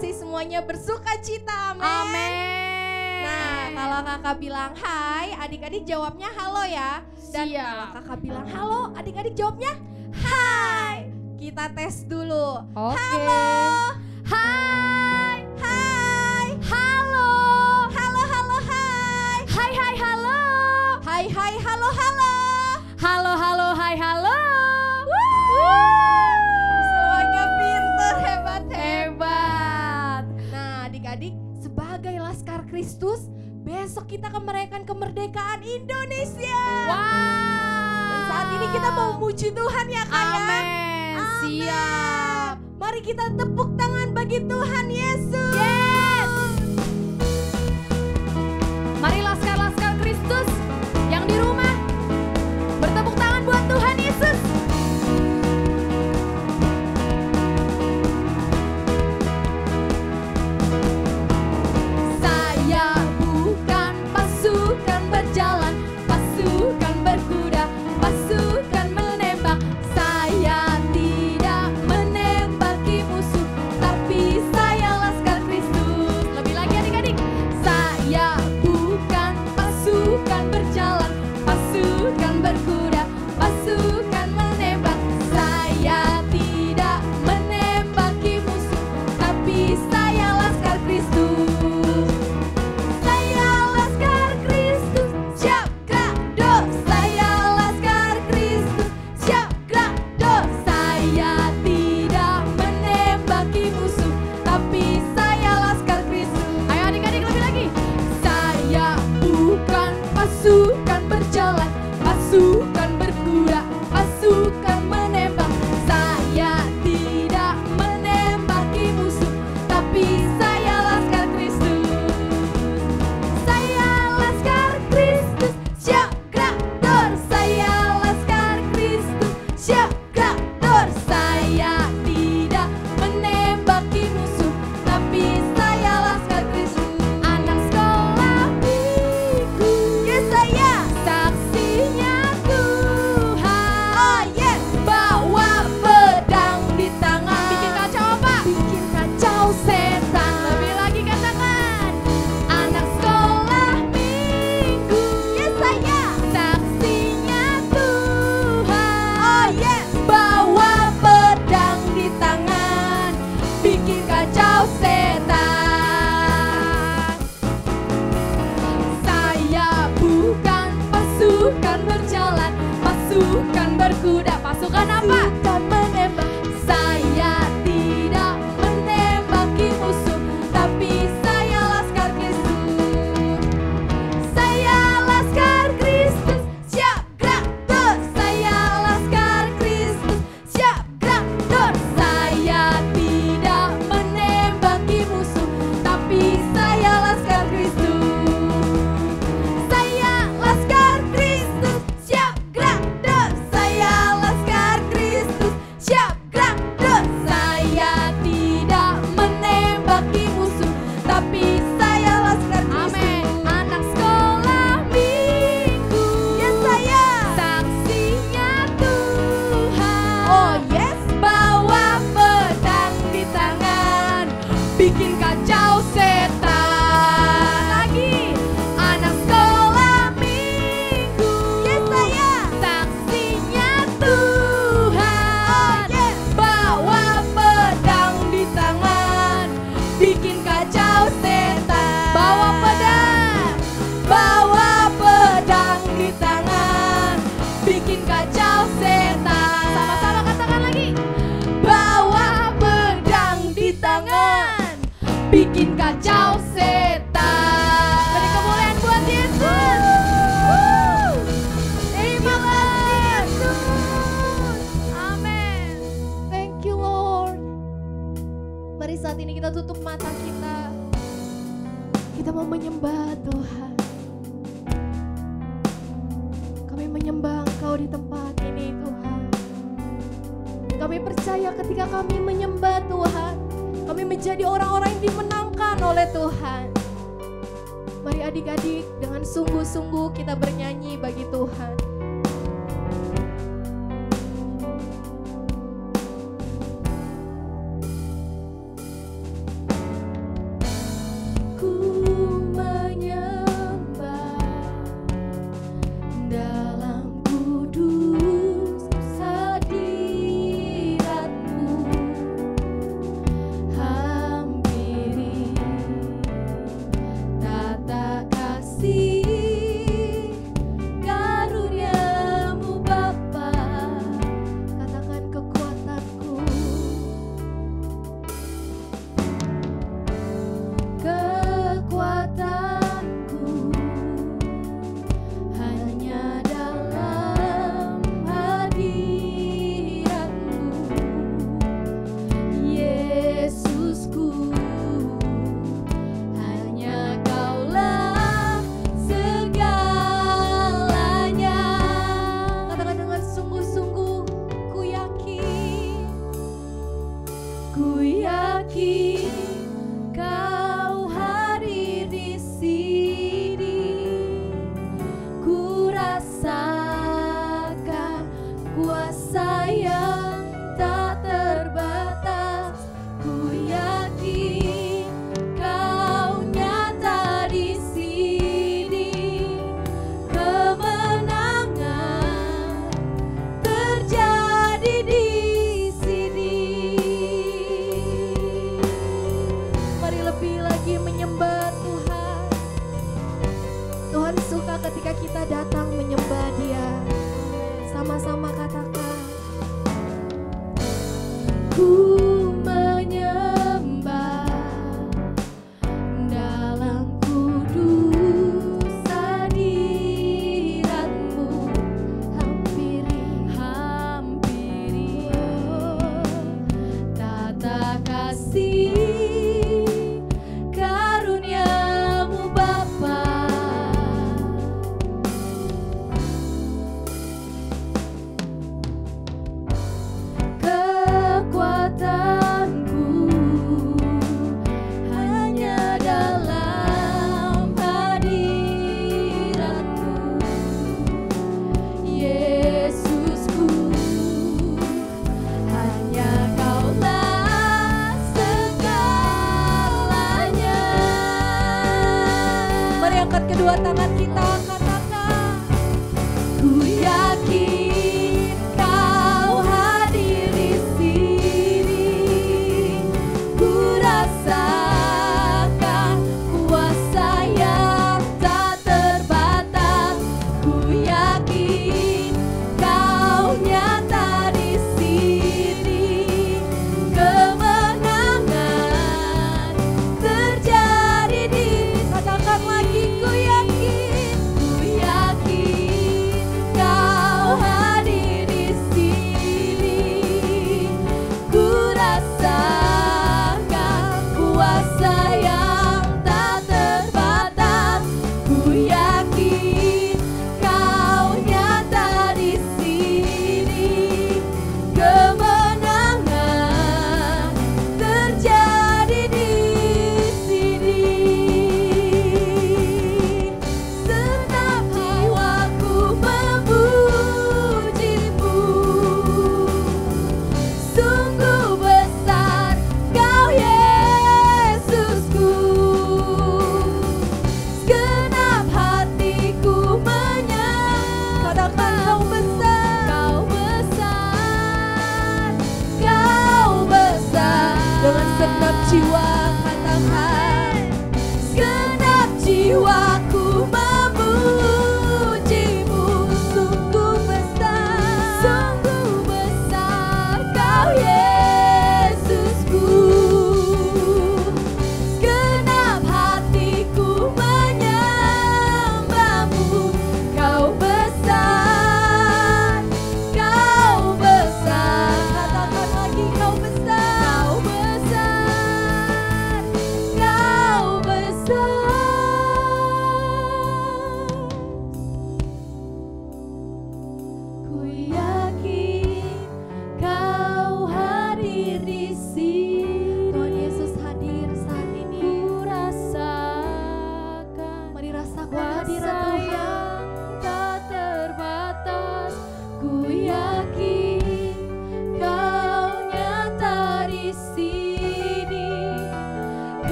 kasih semuanya bersuka cita, amin. Amin. Nah, kalau kakak bilang hai, adik-adik jawabnya halo ya. Dan Siap. kalau kakak bilang halo, adik-adik jawabnya hai. Kita tes dulu. Oke. Halo. Hai. Hai. Halo. Halo, halo, hai. Hai hai halo. Hai, hai, halo, halo. Halo halo hai halo. Semuanya pinter, hebat, hebat. Hebat. Nah, adik-adik, sebagai Laskar Kristus, besok kita akan merayakan kemerdekaan Indonesia. Dan saat ini kita mau memuji Tuhan ya, Kak ya. Amin. Amin. Siap. Mari kita tepuk tangan bagi Tuhan Yesus. Yes. Mari Laskar Kristus yang di rumah bertepuk tangan buat Tuhan Yesus. Saya bukan pasukan berjalan, pasukan berkuda, pasukan menembak. Saya tidak menembaki musuh, tapi saya Laskar Kristus. Lebih lagi adik-adik. Saya bukan pasukan berjalan, pasukan berkuda, pasukan menembak. Saya tidak menembaki musuh, tapi saya Laskar Kristus. Saya Laskar Kristus, siap gerak dor. Saya Laskar Kristus, siap gerak dor. Saya tidak menembaki musuh, tapi saya Laskar Kristus. Ayo adik-adik lebih lagi. Saya bukan pasukan berjalan, pasukan berkuda, pasukan menembak. Saya tidak menembaki musuh, tapi saya Laskar Kristus. Saya Laskar Kristus, siap gerak dor. Saya Laskar Kristus, siap gerak dor. Saya tidak menembaki musuh, tapi saya Laskar Kristus. Anak sekolah minggu, Yes, saya. saksinya Tuhan. Oh, yes. Bawa pedang di tangan. Bikin kacau apa? Bikin kacau Setan. Lebih lagi katakan. Anak sekolah minggu. Yes, saya. Saksinya Tuhan. Oh, yes. Bawa pedang di tangan. Bikin kacau setan. Saya bukan pasukan berjalan, pasukan berkuda, pasukan apa? Pasukan menembak. Saya tidak menembaki musuh, tapi saya Laskar Kristus. Saya Laskar Kristus, siap gerak dor. Saya Laskar Kristus, siap gerak dor. Saya tidak menembaki musuh, tapi saya Laskar Kristus. Saya Laskar Kristus, siap gerak dor. Saya Laskar Kristus, siap gerak dor. Saya tidak menembaki musuh, tapi saya Laskar Kristus. Amin. Anak sekolah minggu. Yes, saya. Saksinya Tuhan. Oh, yes. Bawa pedang di tangan, bikin kacau setan. Lagi. Anak sekolah minggu. Yes, saya. Saksinya Tuhan. Oh, yes. Bawa pedang di tangan, bikin kacau setan. Bawa pedang. Bawa pedang di tangan, bikin kacau setan. Sama-sama katakan lagi. Bawa pedang di tangan, bikin kacau setan. Beri kemuliaan buat Yesus. Terima kasih Yesus. Amin. Thank you, Lord. Mari saat ini kita tutup mata kita. Kita mau menyembah Tuhan. Kami menyembah Engkau di tempat ini, Tuhan. Kami percaya ketika kami menyembah Tuhan, kami menjadi orang-orang yang dimenangkan oleh Tuhan. Mari adik-adik dengan sungguh-sungguh kita bernyanyi bagi Tuhan.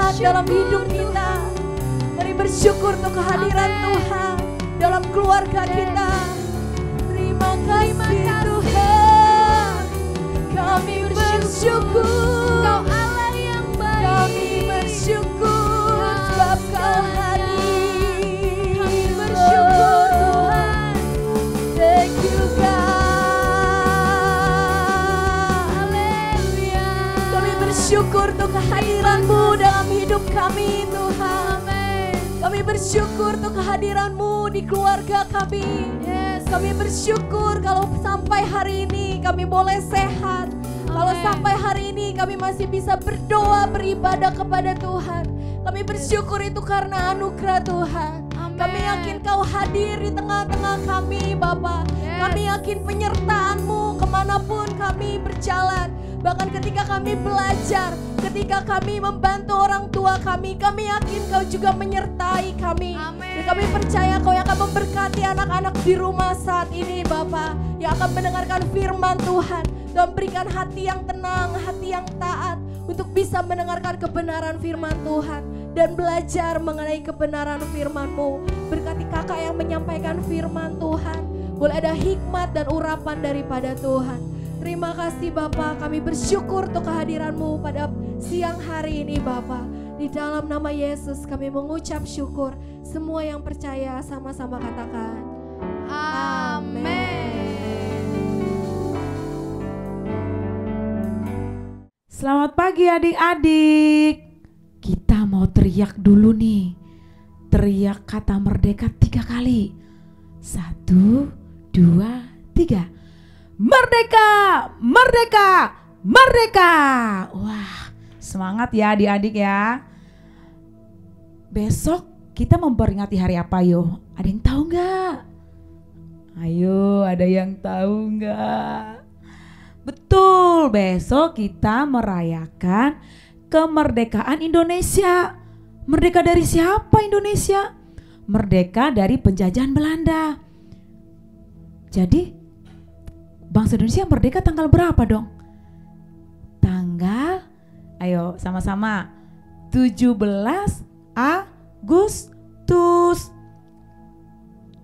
Tuhan dalam hidup kita. Mari bersyukur untuk kehadiran Tuhan dalam keluarga kita. Terima kasih Tuhan. Kami bersyukur. Kau Allah yang baik. Kami bersyukur sebab Kau hadir. Kami bersyukur Tuhan. Thank you God. Haleluya. Kami bersyukur untuk kehadiran-Mu dalam hidup kami Tuhan. Amin. Kami bersyukur untuk kehadiran-Mu di keluarga kami. Yes. Kami bersyukur kalau sampai hari ini kami boleh sehat. Kalau Amin. sampai hari ini kami masih bisa berdoa, beribadah kepada Tuhan. Kami bersyukur itu karena anugerah Tuhan. Amin. Kami yakin Kau hadir di tengah-tengah kami Bapa. Yes. Kami yakin penyertaan-Mu kemanapun kami berjalan. Bahkan ketika kami belajar, ketika kami membantu orang tua kami yakin Kau juga menyertai kami. Amin. Dan kami percaya Kau yang akan memberkati anak-anak di rumah saat ini Bapa, yang akan mendengarkan firman Tuhan dan berikan hati yang tenang, hati yang taat untuk bisa mendengarkan kebenaran firman Tuhan dan belajar mengenai kebenaran firman-Mu. Berkati kakak yang menyampaikan firman Tuhan, boleh ada hikmat dan urapan daripada Tuhan. Terima kasih Bapa, kami bersyukur untuk kehadiran-Mu pada siang hari ini Bapa. Di dalam nama Yesus kami mengucap syukur. Semua yang percaya sama-sama katakan Amin. Selamat pagi adik-adik. Kita mau teriak dulu nih. Teriak kata merdeka 3 kali. 1, 2, 3. Merdeka, merdeka, merdeka. Wah, semangat ya adik-adik ya. Besok kita memperingati hari apa yo? Ada yang tahu nggak? Ayo, ada yang tahu nggak? Betul, besok kita merayakan kemerdekaan Indonesia. Merdeka dari siapa Indonesia? Merdeka dari penjajahan Belanda. Jadi bangsa Indonesia merdeka tanggal berapa dong? Tanggal, ayo sama-sama, 17 Agustus.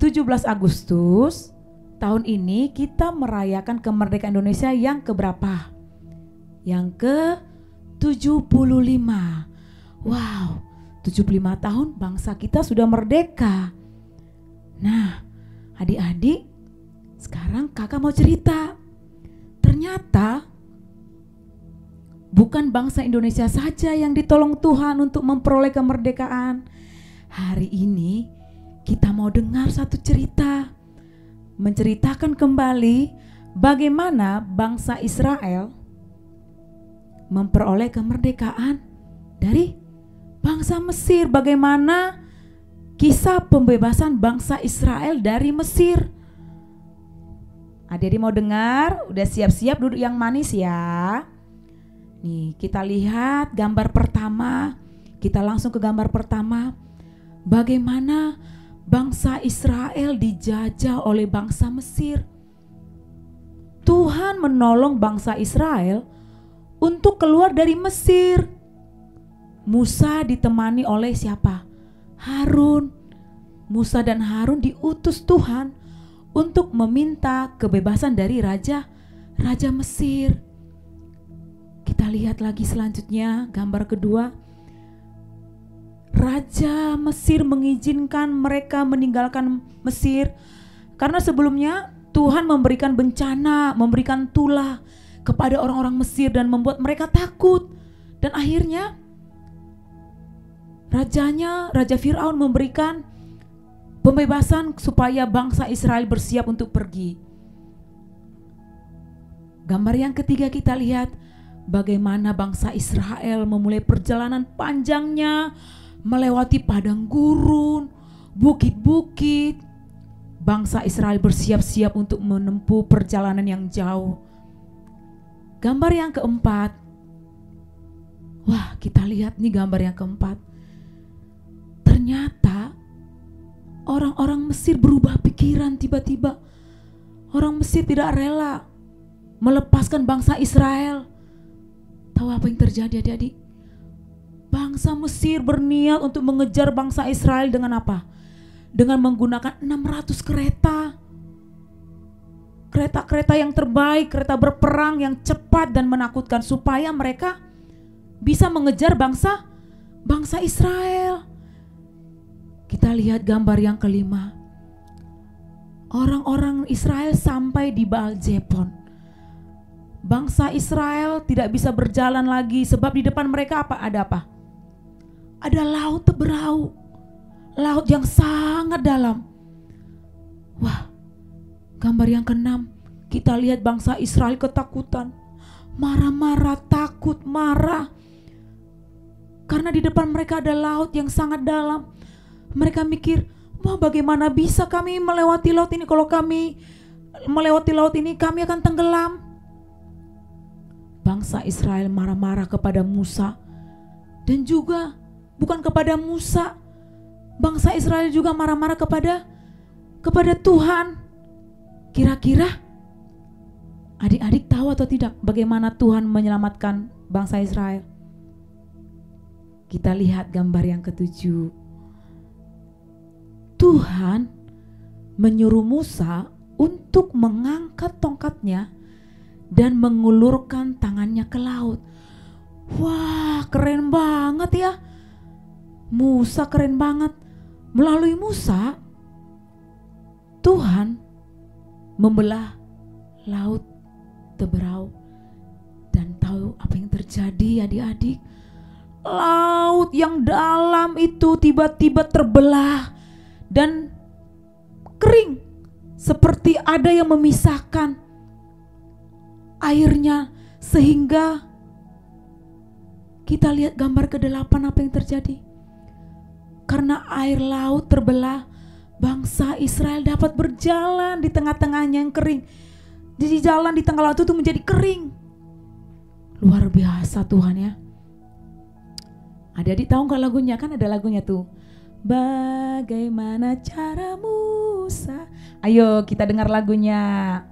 17 Agustus tahun ini kita merayakan kemerdekaan Indonesia yang keberapa? Yang ke-75. Wow, 75 tahun bangsa kita sudah merdeka. Nah, adik-adik, sekarang kakak mau cerita. Ternyata bukan bangsa Indonesia saja yang ditolong Tuhan untuk memperoleh kemerdekaan. Hari ini kita mau dengar satu cerita, menceritakan kembali bagaimana bangsa Israel memperoleh kemerdekaan dari bangsa Mesir. Bagaimana kisah pembebasan bangsa Israel dari Mesir. Adik-adik mau dengar? Udah siap-siap duduk yang manis ya. Nih kita lihat gambar pertama. Kita langsung ke gambar pertama. Bagaimana bangsa Israel dijajah oleh bangsa Mesir. Tuhan menolong bangsa Israel untuk keluar dari Mesir. Musa ditemani oleh siapa? Harun. Musa dan Harun diutus Tuhan untuk meminta kebebasan dari Raja Mesir. Kita lihat lagi selanjutnya gambar kedua. Raja Mesir mengizinkan mereka meninggalkan Mesir karena sebelumnya Tuhan memberikan bencana, memberikan tulah kepada orang-orang Mesir dan membuat mereka takut. Dan akhirnya Raja Firaun memberikan pembebasan supaya bangsa Israel bersiap untuk pergi. Gambar yang ketiga kita lihat bagaimana bangsa Israel memulai perjalanan panjangnya melewati padang gurun, bukit-bukit. Bangsa Israel bersiap-siap untuk menempuh perjalanan yang jauh. Gambar yang keempat. Wah, kita lihat nih gambar yang keempat. Ternyata orang-orang Mesir berubah pikiran tiba-tiba. Orang Mesir tidak rela melepaskan bangsa Israel. Tahu apa yang terjadi adik-adik? Bangsa Mesir berniat untuk mengejar bangsa Israel dengan apa? Dengan menggunakan 600 kereta. Kereta-kereta yang terbaik, kereta berperang yang cepat dan menakutkan supaya mereka bisa mengejar bangsa Israel. Kita lihat gambar yang kelima. Orang-orang Israel sampai di Baal-Zefon. Bangsa Israel tidak bisa berjalan lagi sebab di depan mereka ada apa? Ada laut Teberau, laut yang sangat dalam. Wah, gambar yang keenam, kita lihat bangsa Israel ketakutan, marah-marah, takut, marah. Karena di depan mereka ada laut yang sangat dalam. Mereka mikir, wah bagaimana bisa kami melewati laut ini? Kalau kami melewati laut ini kami akan tenggelam. Bangsa Israel marah-marah kepada Musa. Dan juga bukan kepada Musa, bangsa Israel juga marah-marah kepada Tuhan. Kira-kira adik-adik tahu atau tidak bagaimana Tuhan menyelamatkan bangsa Israel? Kita lihat gambar yang ketujuh. Tuhan menyuruh Musa untuk mengangkat tongkatnya dan mengulurkan tangannya ke laut. Wah, keren banget ya. Musa keren banget. Melalui Musa, Tuhan membelah laut Teberau. Dan tahu apa yang terjadi adik-adik? Laut yang dalam itu tiba-tiba terbelah dan kering. Seperti ada yang memisahkan airnya, sehingga kita lihat gambar ke-8 apa yang terjadi. Karena air laut terbelah, bangsa Israel dapat berjalan di tengah-tengahnya yang kering. Jadi jalan di tengah laut itu menjadi kering. Luar biasa Tuhan ya. Adik-adik tahu nggak lagunya? Kan ada lagunya tuh. Bagaimana cara Musa? Ayo kita dengar lagunya.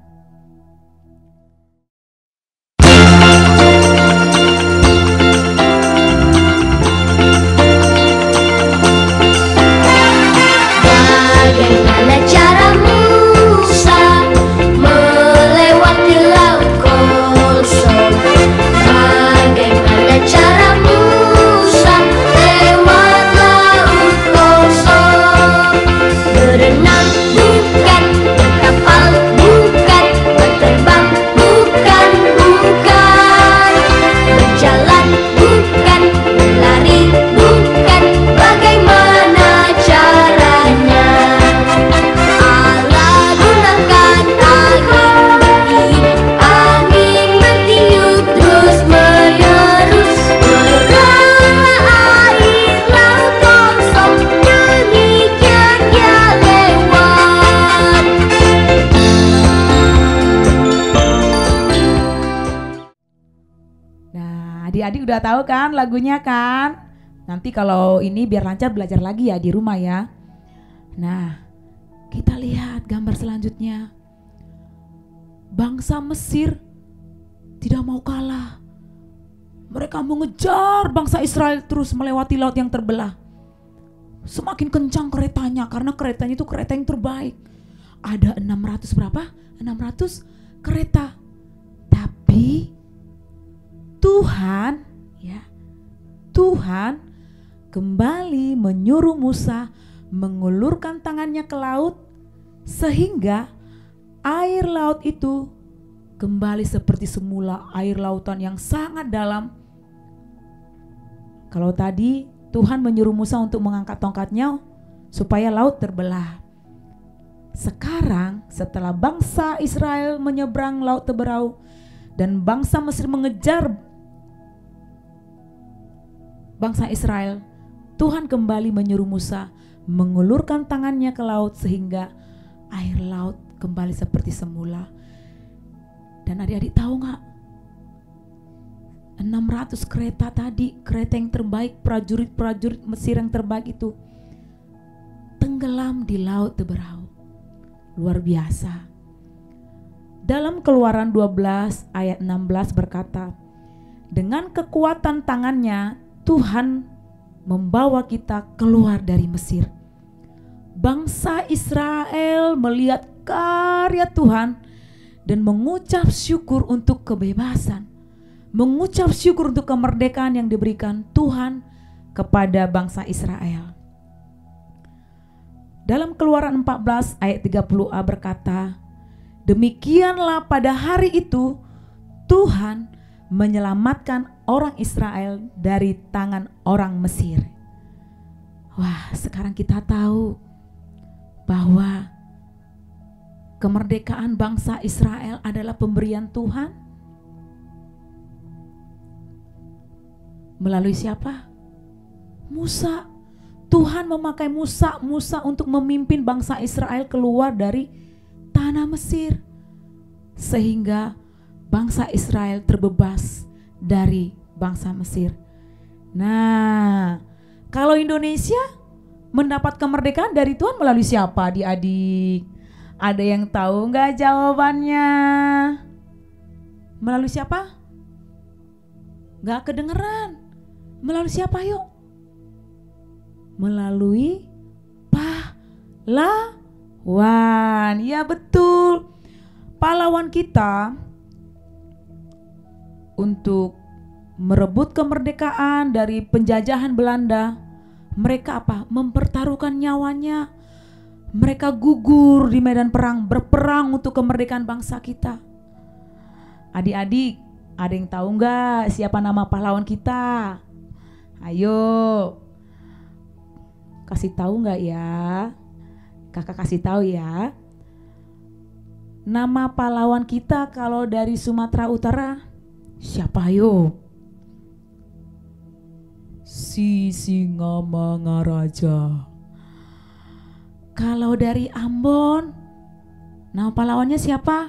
Bagaimana cara Musa melewati laut kosong? Bagaimana cara Musa lewat laut kosong? Berenang bukan, berkapal bukan, berterbang bukan, berjalan bukan, berlari bukan. Bagaimana caranya? Allah gunakan angin bertiup terus menerus, meranglah air laut kosong, demikian dia lewat. Nah, adik-adik udah tahu kan lagunya kan? Nanti kalau ini biar lancar belajar lagi ya di rumah ya. Nah, kita lihat gambar selanjutnya. Bangsa Mesir tidak mau kalah. Mereka mengejar bangsa Israel terus melewati laut yang terbelah. Semakin kencang keretanya karena keretanya itu kereta yang terbaik. Ada 600 berapa? 600 kereta. Tapi Tuhan kembali menyuruh Musa mengulurkan tangannya ke laut sehingga air laut itu kembali seperti semula, air lautan yang sangat dalam. Kalau tadi Tuhan menyuruh Musa untuk mengangkat tongkatnya supaya laut terbelah. Sekarang setelah bangsa Israel menyeberang laut Teberau dan bangsa Mesir mengejar bangsa Israel, Tuhan kembali menyuruh Musa mengulurkan tangannya ke laut sehingga air laut kembali seperti semula. Dan adik-adik tahu gak? 600 kereta tadi, kereta yang terbaik, prajurit-prajurit Mesir yang terbaik itu tenggelam di laut Teberau. Luar biasa. Dalam Keluaran 12 ayat 16 berkata, dengan kekuatan tangannya Tuhan membawa kita keluar dari Mesir. Bangsa Israel melihat karya Tuhan dan mengucap syukur untuk kebebasan, mengucap syukur untuk kemerdekaan yang diberikan Tuhan kepada bangsa Israel. Dalam Keluaran 14 ayat 30a berkata, demikianlah pada hari itu Tuhan menyelamatkan orang Israel dari tangan orang Mesir. Wah, sekarang kita tahu bahwa kemerdekaan bangsa Israel adalah pemberian Tuhan. Melalui siapa? Musa. Tuhan memakai Musa untuk memimpin bangsa Israel keluar dari tanah Mesir, sehingga bangsa Israel terbebas dari bangsa Mesir. Nah, kalau Indonesia mendapat kemerdekaan dari Tuhan melalui siapa, adik-adik? Ada yang tahu nggak jawabannya? Melalui siapa? Nggak kedengeran. Melalui siapa yuk? Melalui pahlawan. Ya betul. Pahlawan kita untuk merebut kemerdekaan dari penjajahan Belanda, mereka apa? Mempertaruhkan nyawanya. Mereka gugur di medan perang, berperang untuk kemerdekaan bangsa kita. Adik-adik, ada yang tahu nggak siapa nama pahlawan kita? Ayo, kasih tahu nggak ya? Kakak kasih tahu ya. Nama pahlawan kita kalau dari Sumatera Utara siapa yo? Sisingamangaraja. Kalau dari Ambon, nama pahlawannya siapa?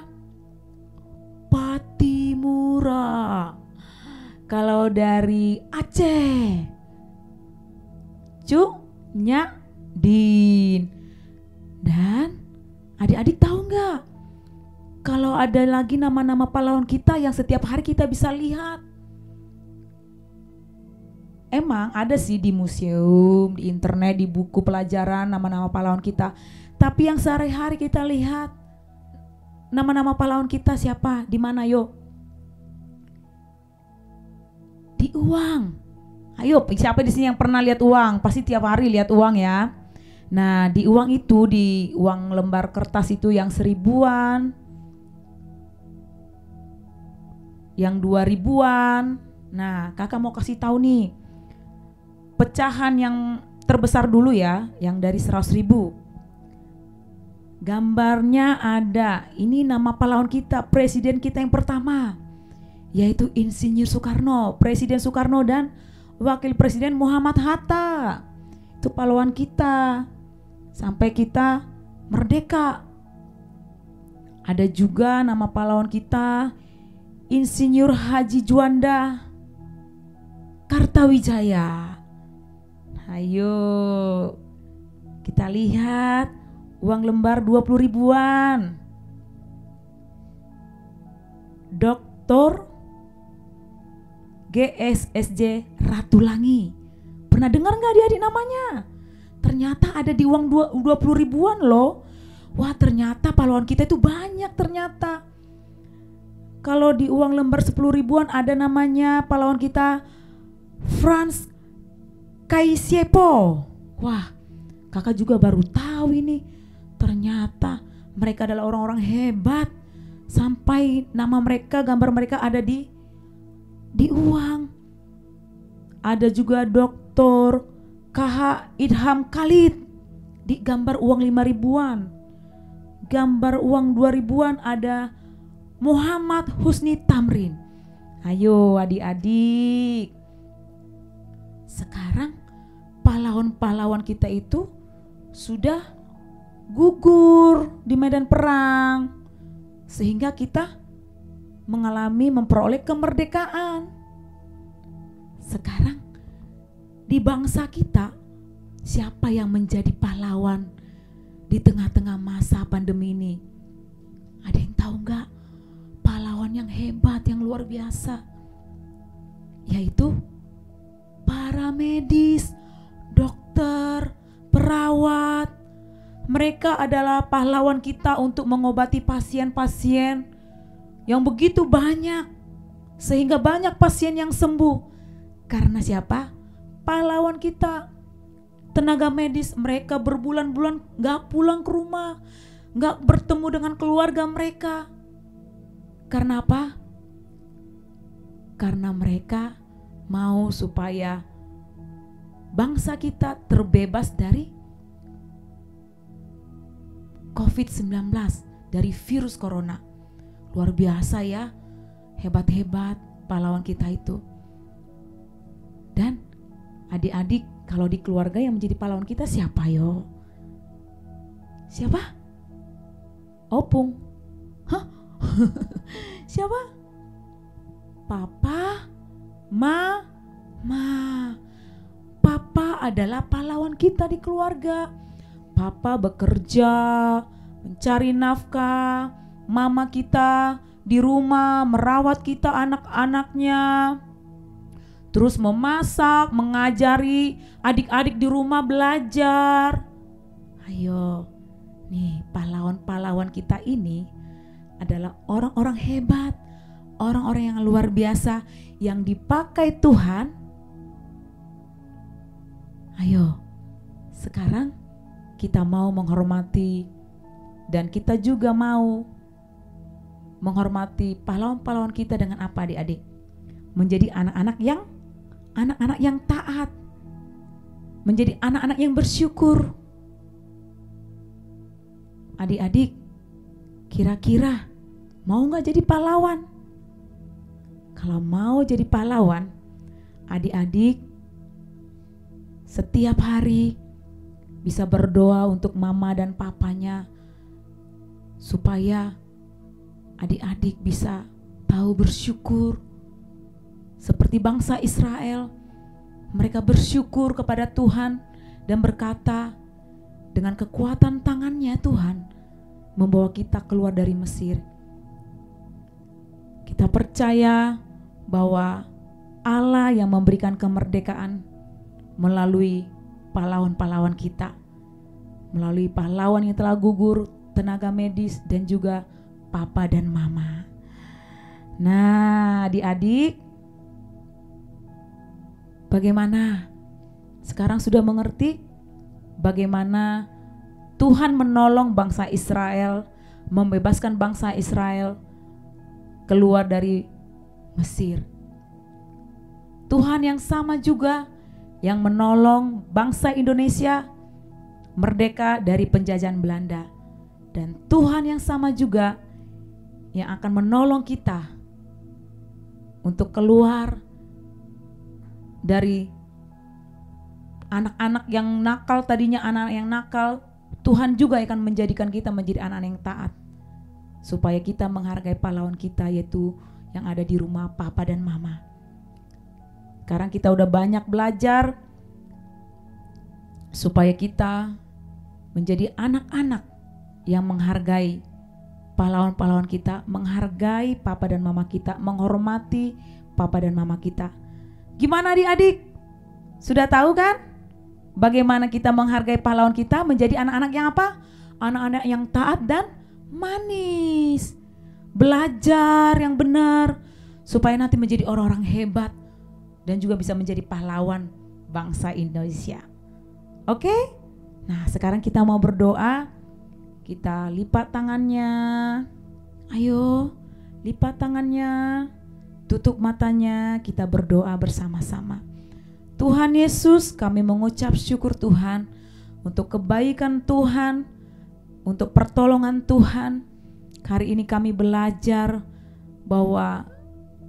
Patimura. Kalau dari Aceh, Nyadin. Dan adik-adik tahu nggak? Kalau ada lagi nama-nama pahlawan kita yang setiap hari kita bisa lihat. Emang ada sih di museum, di internet, di buku pelajaran nama-nama pahlawan kita. Tapi yang sehari-hari kita lihat, nama-nama pahlawan kita siapa? Di mana yuk? Di uang. Ayo, siapa di sini yang pernah lihat uang? Pasti tiap hari lihat uang ya. Nah, di uang itu, di uang lembar kertas itu yang 1000-an, yang 2000-an. Nah, kakak mau kasih tahu nih, pecahan yang terbesar dulu ya, yang dari 100.000. Gambarnya ada, ini nama pahlawan kita, presiden kita yang pertama, yaitu Insinyur Soekarno, Presiden Soekarno dan Wakil Presiden Muhammad Hatta. Itu pahlawan kita sampai kita merdeka. Ada juga nama pahlawan kita Insinyur Haji Juanda Kartawijaya. Ayo kita lihat uang lembar 20 ribuan. Dr. GSSJ Ratulangi. Pernah dengar gak dia namanya? Ternyata ada di uang 20 ribuan loh. Wah, ternyata pahlawan kita itu banyak ternyata. Kalau di uang lembar 10 ribuan ada namanya pahlawan kita Franz Kaisiepo. Wah, kakak juga baru tahu ini. Ternyata mereka adalah orang-orang hebat. Sampai nama mereka, gambar mereka ada di uang. Ada juga Dr. KH Idham Khalid di gambar uang 5 ribuan. Gambar uang 2 ribuan ada Muhammad Husni Tamrin. Ayo adik-adik, sekarang pahlawan-pahlawan kita itu sudah gugur di medan perang, sehingga kita memperoleh kemerdekaan. Sekarang di bangsa kita, siapa yang menjadi pahlawan di tengah-tengah masa pandemi ini? Ada yang tahu nggak? Pahlawan yang hebat, yang luar biasa, yaitu para medis. merawat. Mereka adalah pahlawan kita untuk mengobati pasien-pasien yang begitu banyak, sehingga banyak pasien yang sembuh. Karena siapa? Pahlawan kita, tenaga medis. Mereka berbulan-bulan gak pulang ke rumah, gak bertemu dengan keluarga mereka. Karena apa? Karena mereka mau supaya bangsa kita terbebas dari COVID-19, dari virus corona. Luar biasa ya, hebat-hebat pahlawan kita itu. Dan adik-adik, kalau di keluarga yang menjadi pahlawan kita siapa yo? Siapa? Opung. Hah? Siapa? Papa, Mama. Papa adalah pahlawan kita di keluarga. Papa bekerja, mencari nafkah. Mama kita di rumah merawat kita anak-anaknya. Terus memasak, mengajari adik-adik di rumah belajar. Ayo, nih pahlawan-pahlawan kita ini adalah orang-orang hebat, orang-orang yang luar biasa yang dipakai Tuhan. Ayo, sekarang kita mau menghormati dan kita juga mau menghormati pahlawan-pahlawan kita dengan apa, adik-adik? Menjadi anak-anak yang taat, menjadi anak-anak yang bersyukur. Adik-adik, kira-kira mau gak jadi pahlawan? Kalau mau jadi pahlawan, adik-adik setiap hari bisa berdoa untuk mama dan papanya supaya adik-adik bisa tahu bersyukur. Seperti bangsa Israel, mereka bersyukur kepada Tuhan dan berkata, dengan kekuatan tangannya Tuhan membawa kita keluar dari Mesir. Kita percaya bahwa Allah yang memberikan kemerdekaan melalui pahlawan-pahlawan kita, melalui pahlawan yang telah gugur, tenaga medis dan juga papa dan mama. Nah, adik-adik, bagaimana? Sekarang sudah mengerti bagaimana Tuhan menolong bangsa Israel, membebaskan bangsa Israel keluar dari Mesir. Tuhan yang sama juga yang menolong bangsa Indonesia merdeka dari penjajahan Belanda. Dan Tuhan yang sama juga yang akan menolong kita untuk keluar dari anak-anak yang nakal. Tadinya anak yang nakal, Tuhan juga akan menjadikan kita menjadi anak yang taat, supaya kita menghargai pahlawan kita, yaitu yang ada di rumah papa dan mama. Sekarang kita udah banyak belajar supaya kita menjadi anak-anak yang menghargai pahlawan-pahlawan kita, menghargai papa dan mama kita, menghormati papa dan mama kita. Gimana adik-adik? Sudah tahu kan? Bagaimana kita menghargai pahlawan kita, menjadi anak-anak yang apa? Anak-anak yang taat dan manis. Belajar yang benar supaya nanti menjadi orang-orang hebat dan juga bisa menjadi pahlawan bangsa Indonesia. Oke? Nah, sekarang kita mau berdoa. Kita lipat tangannya. Ayo, lipat tangannya. Tutup matanya, kita berdoa bersama-sama. Tuhan Yesus, kami mengucap syukur Tuhan untuk kebaikan Tuhan, untuk pertolongan Tuhan. Hari ini kami belajar bahwa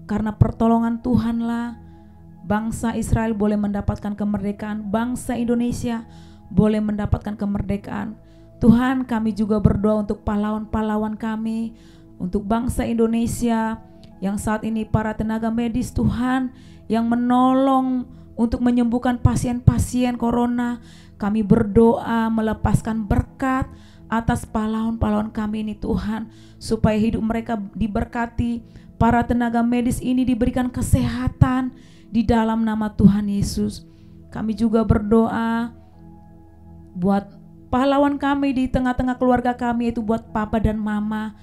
karena pertolongan Tuhanlah bangsa Israel boleh mendapatkan kemerdekaan, bangsa Indonesia boleh mendapatkan kemerdekaan. Tuhan, kami juga berdoa untuk pahlawan-pahlawan kami, untuk bangsa Indonesia yang saat ini para tenaga medis Tuhan yang menolong untuk menyembuhkan pasien-pasien corona. Kami berdoa melepaskan berkat atas pahlawan-pahlawan kami ini Tuhan, supaya hidup mereka diberkati, para tenaga medis ini diberikan kesehatan di dalam nama Tuhan Yesus. Kami juga berdoa buat pahlawan kami di tengah-tengah keluarga kami, yaitu buat papa dan mama.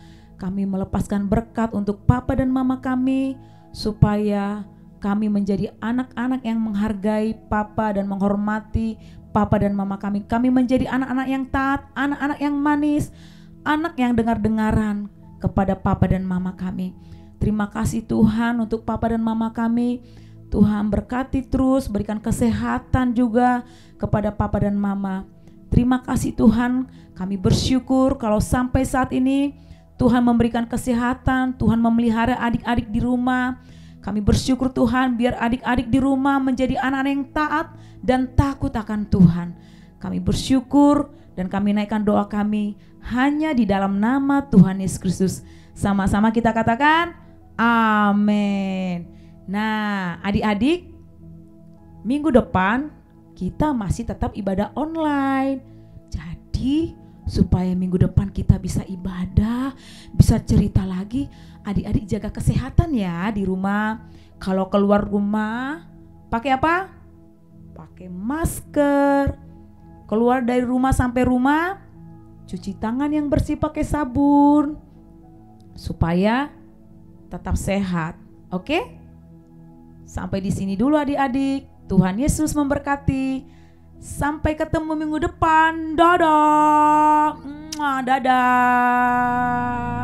Kami melepaskan berkat untuk papa dan mama kami, supaya kami menjadi anak-anak yang menghargai papa dan menghormati papa dan mama kami. Kami menjadi anak-anak yang taat, anak-anak yang manis, anak yang dengar-dengaran kepada papa dan mama kami. Terima kasih Tuhan untuk papa dan mama kami. Tuhan berkati terus, berikan kesehatan juga kepada papa dan mama. Terima kasih Tuhan, kami bersyukur kalau sampai saat ini Tuhan memberikan kesehatan, Tuhan memelihara adik-adik di rumah. Kami bersyukur Tuhan, biar adik-adik di rumah menjadi anak-anak yang taat dan takut akan Tuhan. Kami bersyukur dan kami naikkan doa kami hanya di dalam nama Tuhan Yesus Kristus. Sama-sama kita katakan amin. Nah, adik-adik, minggu depan kita masih tetap ibadah online. Jadi supaya minggu depan kita bisa ibadah, bisa cerita lagi, adik-adik jaga kesehatan ya di rumah. Kalau keluar rumah pakai apa? Pakai masker. Keluar dari rumah sampai rumah cuci tangan yang bersih pakai sabun supaya tetap sehat. Oke? Sampai di sini dulu adik-adik. Tuhan Yesus memberkati. Sampai ketemu minggu depan. Dadah. Dadah.